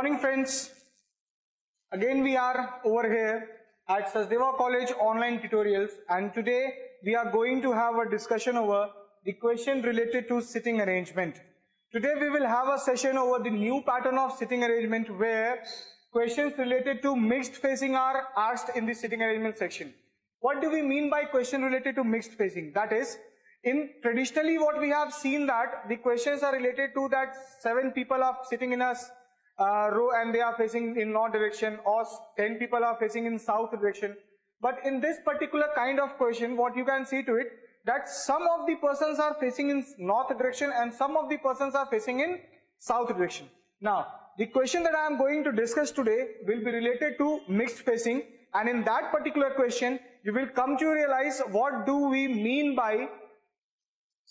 morning friends. Again we are over here at Sachdeva College online tutorials, and today we are going to have a discussion over the question related to sitting arrangement. Today we will have a session over the new pattern of sitting arrangement where questions related to mixed facing are asked in the sitting arrangement section. What do we mean by question related to mixed facing? That is, in traditionally what we have seen that the questions are related to that 7 people are sitting in a row and they are facing in north direction, or 10 people are facing in south direction. But in this particular kind of question, what you can see to it, that some of the persons are facing in north direction and some of the persons are facing in south direction. Now, the question that I am going to discuss today will be related to mixed facing, and in that particular question, you will come to realize what do we mean by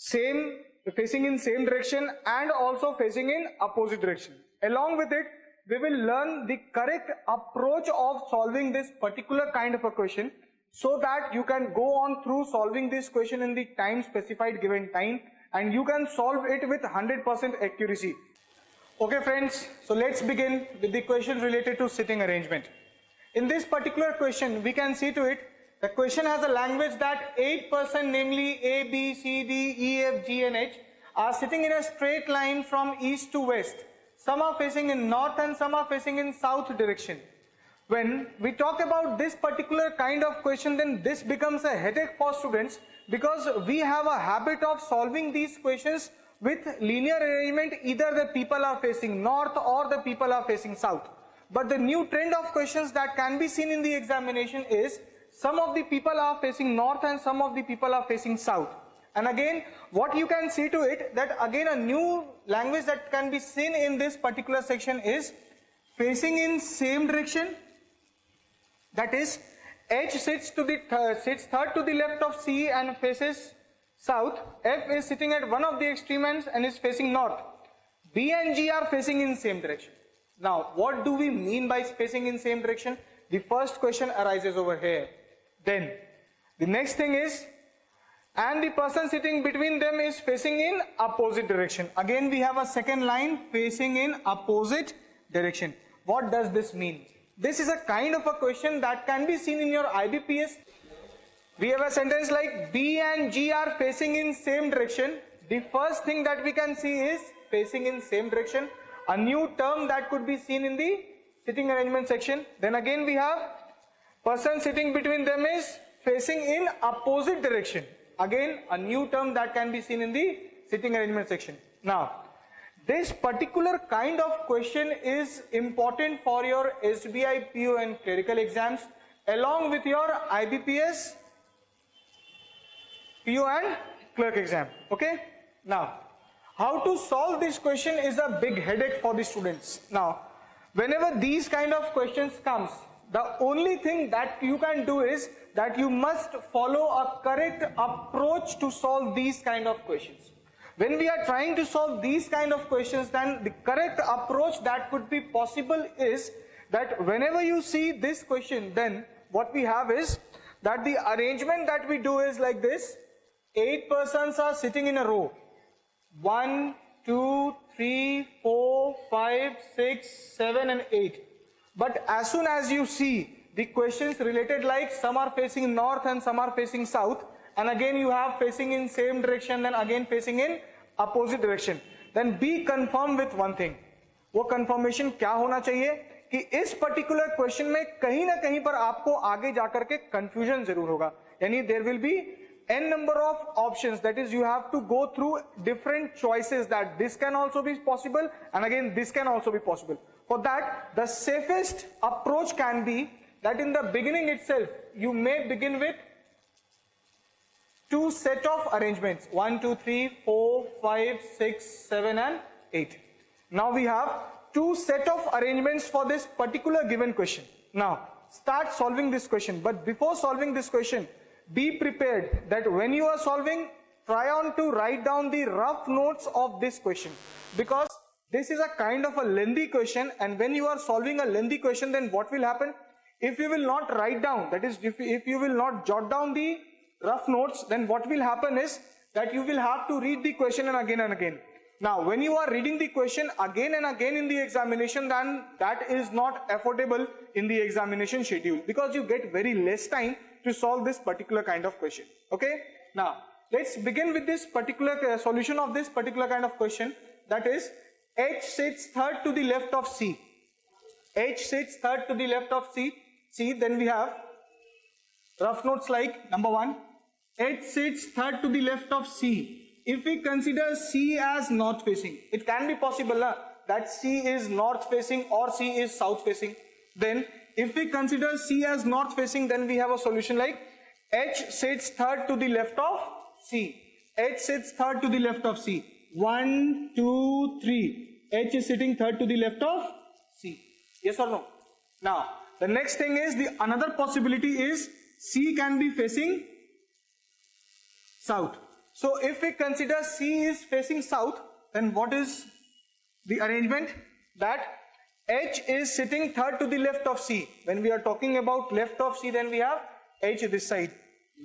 facing in same direction and also facing in opposite direction. Along with it, we will learn the correct approach of solving this particular kind of a question, so that you can go on through solving this question in the time specified given time, and you can solve it with 100% accuracy. Okay friends, so let's begin with the question related to sitting arrangement. In this particular question, we can see to it, the question has a language that 8 persons, namely A, B, C, D, E, F, G and H, are sitting in a straight line from east to west. Some are facing in north and some are facing in south direction. When we talk about this particular kind of question, then this becomes a headache for students, because we have a habit of solving these questions with linear arrangement. Either the people are facing north or the people are facing south. But the new trend of questions that can be seen in the examination is some of the people are facing north and some of the people are facing south. And again, what you can see to it, that again a new language that can be seen in this particular section is facing in same direction. That is, H sits third to the left of C and faces south. F is sitting at one of the extreme ends and is facing north. B and G are facing in same direction. Now, what do we mean by facing in same direction? The first question arises over here. Then, the next thing is, and the person sitting between them is facing in opposite direction. Again, we have a second line, facing in opposite direction. What does this mean? This is a kind of a question that can be seen in your IBPS. We have a sentence like B and G are facing in same direction. The first thing that we can see is facing in same direction. A new term that could be seen in the sitting arrangement section. Then again we have person sitting between them is facing in opposite direction. Again a new term that can be seen in the sitting arrangement section. Now, this particular kind of question is important for your SBI, PO and clerical exams, along with your IBPS, PO and clerk exam. Okay? Now, how to solve this question is a big headache for the students. Now, whenever these kind of questions comes, the only thing that you can do is that you must follow a correct approach to solve these kind of questions. When we are trying to solve these kind of questions, then the correct approach that could be possible is that whenever you see this question, then what we have is that the arrangement that we do is like this. 8 persons are sitting in a row. 1, 2, 3, 4, 5, 6, 7 and 8. But as soon as you see the questions related like some are facing north and some are facing south, and again you have facing in same direction, then again facing in opposite direction, then be confirmed with one thing. वो confirmation क्या होना चाहिए कि इस particular question में कहीं ना कहीं पर आपको आगे जाकर के confusion जरूर होगा. यानी there will be n number of options, that is you have to go through different choices, that this can also be possible and again this can also be possible. For that, the safest approach can be that in the beginning itself you may begin with 2 set of arrangements, 1, 2, 3, 4, 5, 6, 7 and 8. Now we have 2 set of arrangements for this particular given question. Now start solving this question, but before solving this question, be prepared that when you are solving, try on to write down the rough notes of this question, because this is a kind of a lengthy question, and when you are solving a lengthy question, then what will happen? If you will not write down, that is if you will not jot down the rough notes, then what will happen is that you will have to read the question and again and again. Now, when you are reading the question again and again in the examination, then that is not affordable in the examination schedule, because you get very less time to solve this particular kind of question. Okay. Now, let's begin with this particular solution of this particular kind of question. That is, H sits third to the left of C. H sits third to the left of C. Then we have rough notes like number 1. H sits third to the left of C. If we consider C as north facing, it can be possible that C is north facing or C is south facing. Then if we consider C as north facing, then we have a solution like H sits third to the left of C. H sits third to the left of C. 1, 2, 3. H is sitting third to the left of C. Yes or no? Now, the next thing is, the another possibility is C can be facing south. So if we consider C is facing south, then what is the arrangement? That H is sitting third to the left of C. When we are talking about left of C, then we have H this side.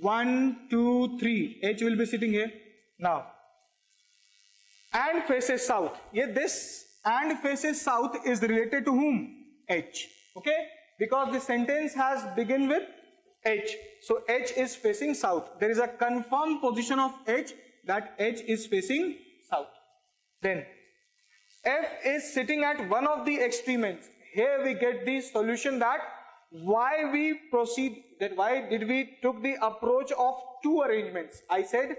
1, 2, 3. H will be sitting here. Now, and faces south. Yet this and faces south is related to whom? H. Okay? Because the sentence has begin with H. So H is facing south. There is a confirmed position of H, that H is facing south. Then F is sitting at one of the extreme ends. Here we get the solution that why did we took the approach of two arrangements. I said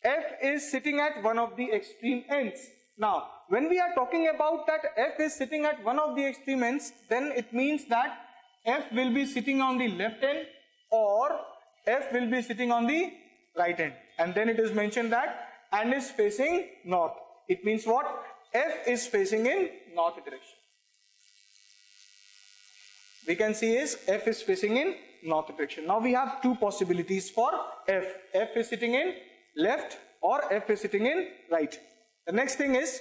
F is sitting at one of the extreme ends. Now, when we are talking about that F is sitting at one of the extreme ends, then it means that F will be sitting on the left end or F will be sitting on the right end. And then it is mentioned that and is facing north. It means what? F is facing in north direction. We can see is F is facing in north direction. Now we have two possibilities for F. F is sitting in left or F is sitting in right. The next thing is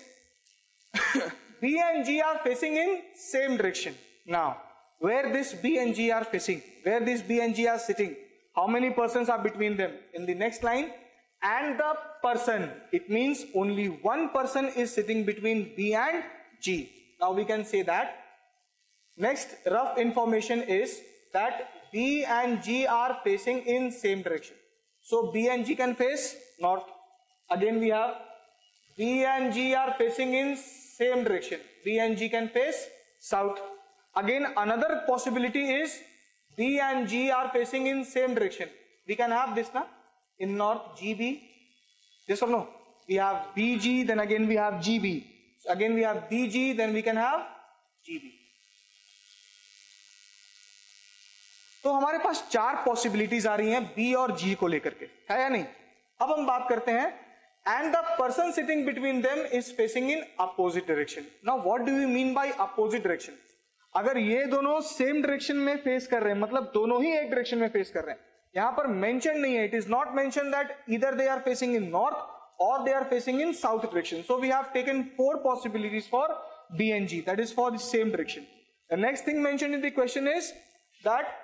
B and G are facing in same direction. Now, where this B and G are facing, where this B and G are sitting, how many persons are between them? In the next line, and the person. It means only one person is sitting between B and G. Now we can say that. Next rough information is that B and G are facing in same direction. So B and G can face north. Again we have B and G are facing in same direction. B and G can face south. Again another possibility is B and G are facing in same direction. We can have this na in north GB. Yes or no? We have BG, then again we have GB. So again we have BG, then we can have GB. तो हमारे पास चार possibilities आ रही हैं B और जी को लेकर के, है या नहीं? अब हम बात करते हैं and the person sitting between them is facing in opposite direction. Now what do you mean by opposite direction? अगर ये दोनों सेम डायरेक्शन में फेस कर रहे हैं, मतलब दोनों ही एक डायरेक्शन में फेस कर रहे हैं, यहां पर मेंशन नहीं है. It is not mention that either they are facing in north और they are facing in south direction. So we have taken four possibilities for B and G, that is for the same direction. The next thing mentioned in the question is that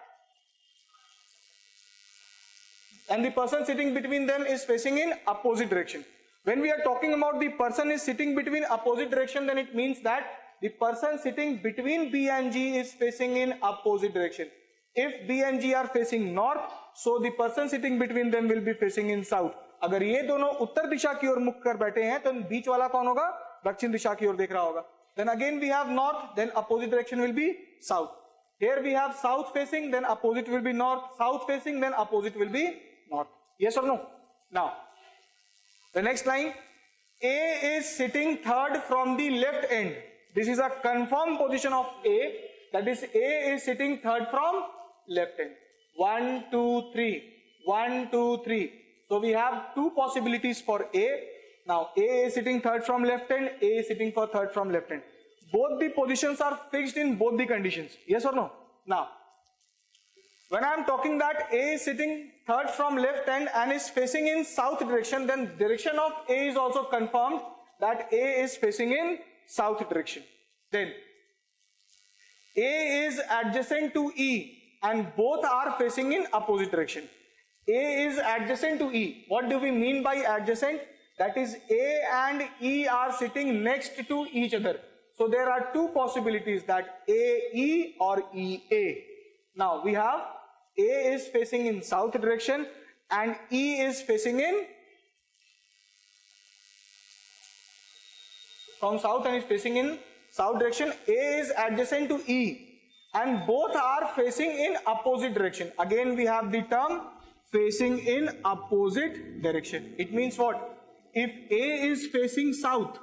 and the person sitting between them is facing in opposite direction. When we are talking about the person is sitting between opposite direction, then it means that the person sitting between B and G is facing in opposite direction. If B and G are facing north, so the person sitting between them will be facing in south. अगर ये दोनों उत्तर दिशा की ओर मुख कर बैठे हैं, तो बीच वाला कौन होगा? दक्षिण दिशा की ओर देख रहा होगा. Then again we have north, then opposite direction will be south. Here we have south facing, then opposite will be north. South facing, then opposite will be north. Yes or no? Now, the next line, A is sitting third from the left end. This is a confirmed position of A. That is, A is sitting third from left end. 1, 2, 3. 1, 2, 3. So we have two possibilities for A. Now, A is sitting third from left end. A is sitting for third from left end. Both the positions are fixed in both the conditions. Yes or no? Now, when I am talking that A is sitting third from left end and is facing in south direction, then direction of A is also confirmed that A is facing in south direction. Then A is adjacent to E and both are facing in opposite direction. A is adjacent to E. What do we mean by adjacent? that is A and E are sitting next to each other. So there are two possibilities, that AE or EA. Now we have A is facing in south direction and E is facing in from south and is facing in south direction. A is adjacent to E and both are facing in opposite direction. Again we have the term facing in opposite direction. It means what? If A is facing south,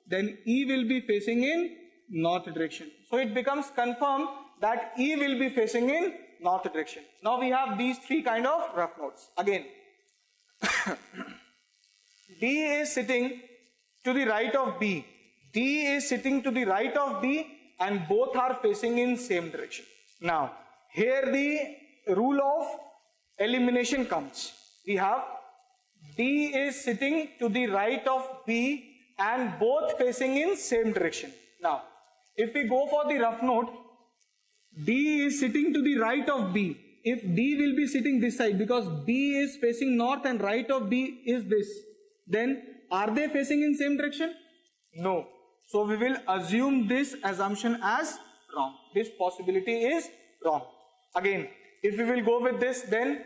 then E will be facing in north direction. So it becomes confirmed that E will be facing in north direction. Now we have these three kind of rough notes. Again, D is sitting to the right of B. D is sitting to the right of B and both are facing in same direction. Now, here the rule of elimination comes. We have D is sitting to the right of B and both facing in same direction. Now, if we go for the rough note, D is sitting to the right of B. If D will be sitting this side, because B is facing north and right of B is this, then are they facing in same direction? No. So we will assume this assumption as wrong. This possibility is wrong. Again, if we will go with this, then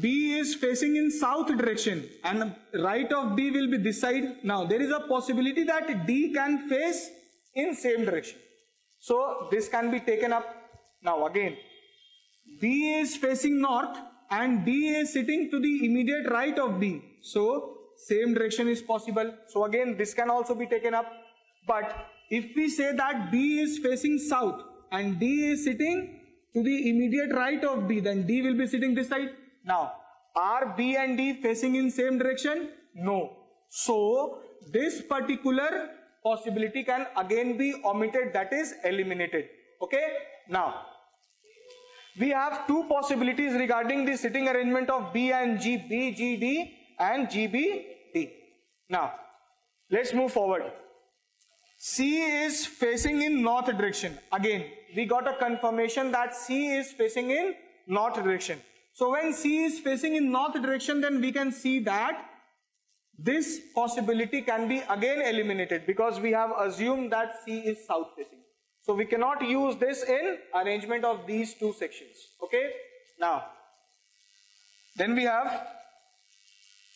B is facing in south direction and right of B will be this side. Now there is a possibility that D can face in same direction. So this can be taken up. Now again, B is facing north and D is sitting to the immediate right of B. So same direction is possible. So again this can also be taken up. But if we say that B is facing south and D is sitting to the immediate right of B, then D will be sitting this side. Now, are B and D facing in same direction? No. So, this particular possibility can again be omitted, that is eliminated. Okay? Now, we have two possibilities regarding the sitting arrangement of B and G, B, G, D and G, B, D. Now, let's move forward. C is facing in north direction. Again, we got a confirmation that C is facing in north direction. So when C is facing in north direction, then we can see that this possibility can be again eliminated because we have assumed that C is south facing. So we cannot use this in arrangement of these two sections. Okay? Now, then we have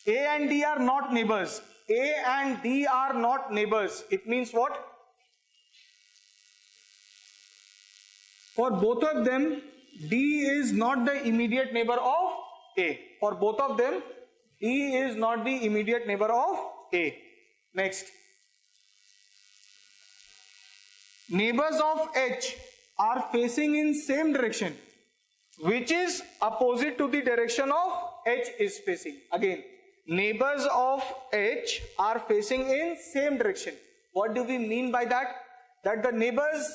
A and D are not neighbors. A and D are not neighbors. It means what? For both of them, D is not the immediate neighbor of A. For both of them, D is not the immediate neighbor of A. Next. Neighbors of H are facing in same direction, which is opposite to the direction of H is facing. Again, neighbors of H are facing in same direction. What do we mean by that? That the neighbors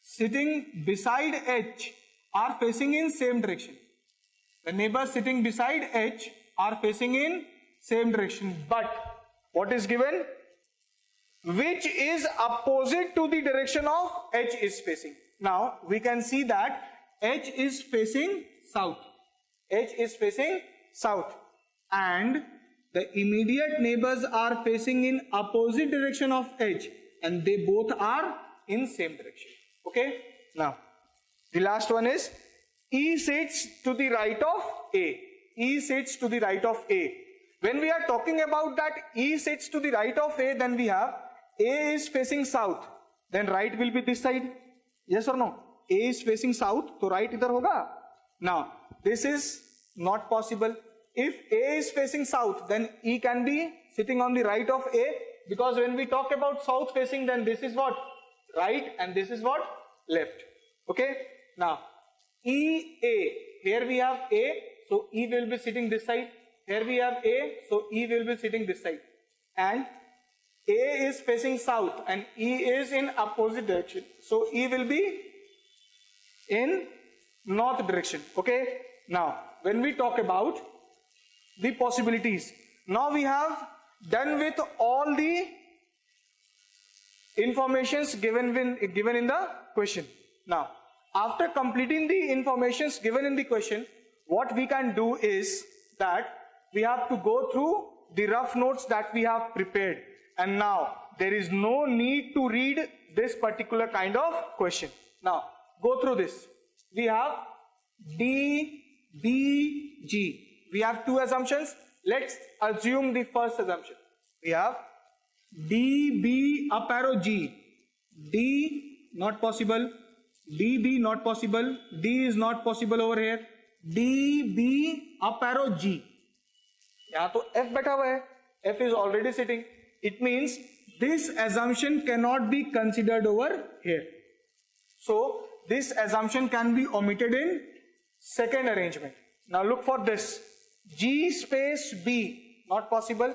sitting beside H are facing in same direction. The neighbors sitting beside H are facing in same direction. But what is given? Which is opposite to the direction of H is facing. Now we can see that H is facing south. H is facing south. And the immediate neighbors are facing in opposite direction of H. And they both are in same direction. Okay? Now, the last one is E sits to the right of A. E sits to the right of A. When we are talking about that E sits to the right of A, then we have A is facing south. Then right will be this side. Yes or no? A is facing south, so right idhar hoga. Now, this is not possible. If A is facing south, then E can be sitting on the right of A, because when we talk about south facing, then this is what? Right, and this is what? Left. Okay? Now, EA. Here we have A, so E will be sitting this side. Here we have A, so E will be sitting this side. And A is facing south and E is in opposite direction. So E will be in north direction. Okay? Now, when we talk about the possibilities, now we have done with all the informations given in the question. Now, after completing the informations given in the question, what we can do is, that we have to go through the rough notes that we have prepared, and now there is no need to read this particular kind of question. Now go through this. We have D, B, G. We have two assumptions. Let's assume the first assumption. We have D, B, up arrow G. D not possible. D, B not possible. D is not possible over here. D, B, up arrow G. यहाँ तो F बैठा हुआ है. F is already sitting. It means this assumption cannot be considered over here. So this assumption can be omitted in second arrangement. Now look for this. G space B, not possible.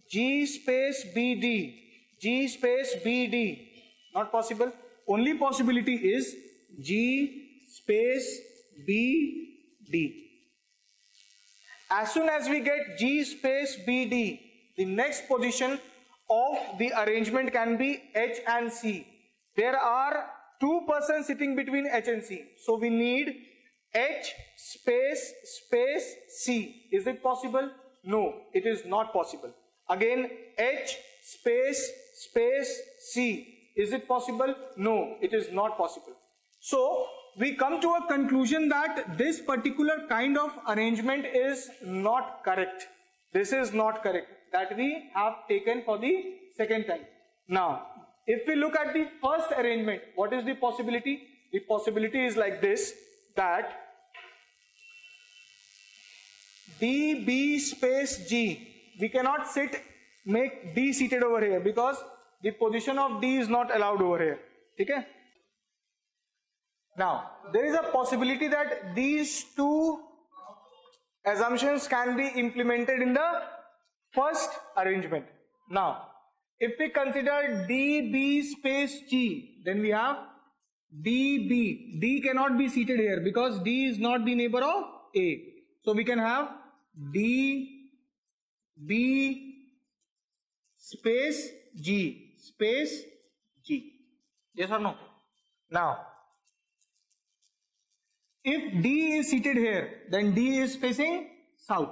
G space BD. G space BD, not possible. Only possibility is G space BD. As soon as we get G space BD, the next position of the arrangement can be H and C. There are two persons sitting between H and C. So we need H space C. Is it possible? No, it is not possible. Again, H space C. Is it possible? No, it is not possible. So we come to a conclusion that this particular kind of arrangement is not correct. This is not correct, that we have taken for the second time. Now, if we look at the first arrangement, what is the possibility? The possibility is like this, that D, B space G. We cannot make D seated over here because the position of D is not allowed over here. Okay? Now, there is a possibility that these two assumptions can be implemented in the first arrangement. Now, if we consider D, B space G, then we have D, B. D cannot be seated here because D is not the neighbor of A. So we can have D, B space G space G. Yes or no? Now, if D is seated here, then D is facing south.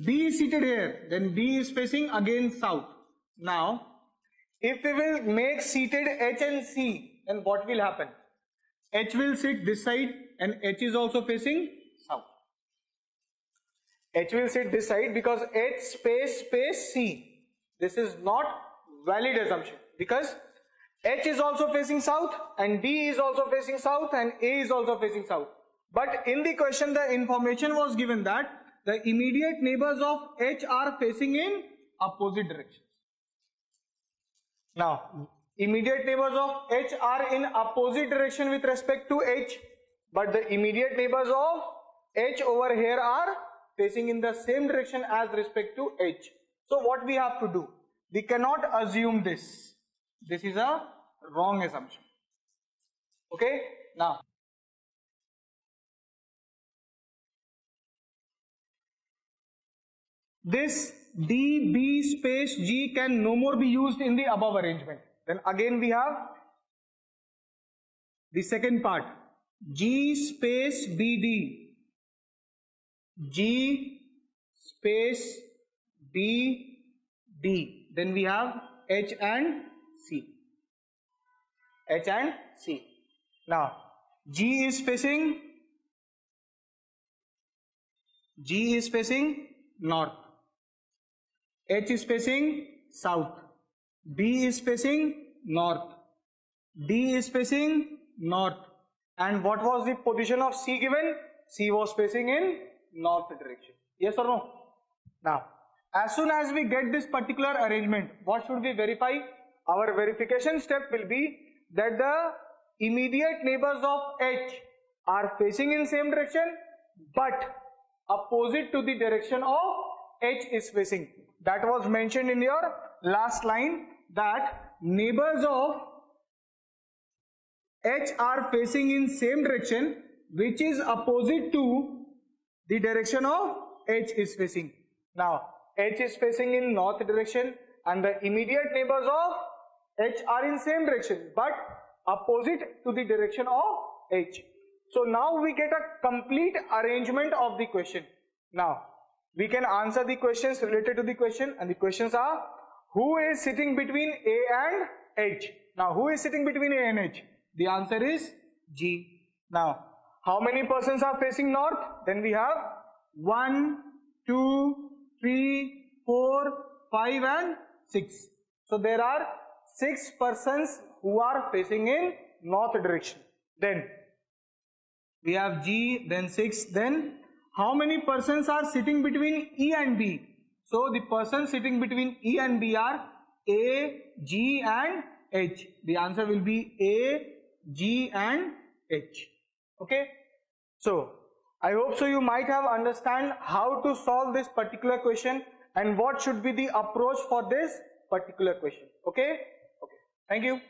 B is seated here, then D is facing again south. Now, if we will make seated H and C, then what will happen? H will sit this side and H is also facing south. H will sit this side because H space C. This is not valid assumption because H is also facing south and D is also facing south and A is also facing south. But in the question the information was given that the immediate neighbors of H are facing in opposite directions. Now, immediate neighbors of H are in opposite direction with respect to H, but the immediate neighbors of H over here are facing in the same direction as respect to H. So what we have to do? We cannot assume this. This is a wrong assumption. Okay? Now, this D, B space G can no more be used in the above arrangement. Then again we have the second part. G space BD. G space BD. Then we have H and C. H and C. Now, G is facing north. H is facing south. B is facing north. D is facing north. And what was the position of C given? C was facing in north direction. Yes or no? Now, as soon as we get this particular arrangement, what should we verify? Our verification step will be that the immediate neighbors of H are facing in same direction but opposite to the direction of H is facing. That was mentioned in your last line, that neighbors of H are facing in same direction which is opposite to the direction of H is facing. Now, H is facing in north direction and the immediate neighbors of H are in same direction but opposite to the direction of H. So now we get a complete arrangement of the question. Now, we can answer the questions related to the question, and the questions are, who is sitting between A and H? Now, who is sitting between A and H? The answer is G. Now, how many persons are facing north? Then we have 1, 2, 3, 4, 5 and 6. So there are 6 persons who are facing in north direction. Then we have G, then 6, then how many persons are sitting between E and B? So the persons sitting between E and B are A, G and H. The answer will be A, G and H. Okay. So I hope so you might have understand how to solve this particular question and what should be the approach for this particular question. Okay. Okay. Thank you.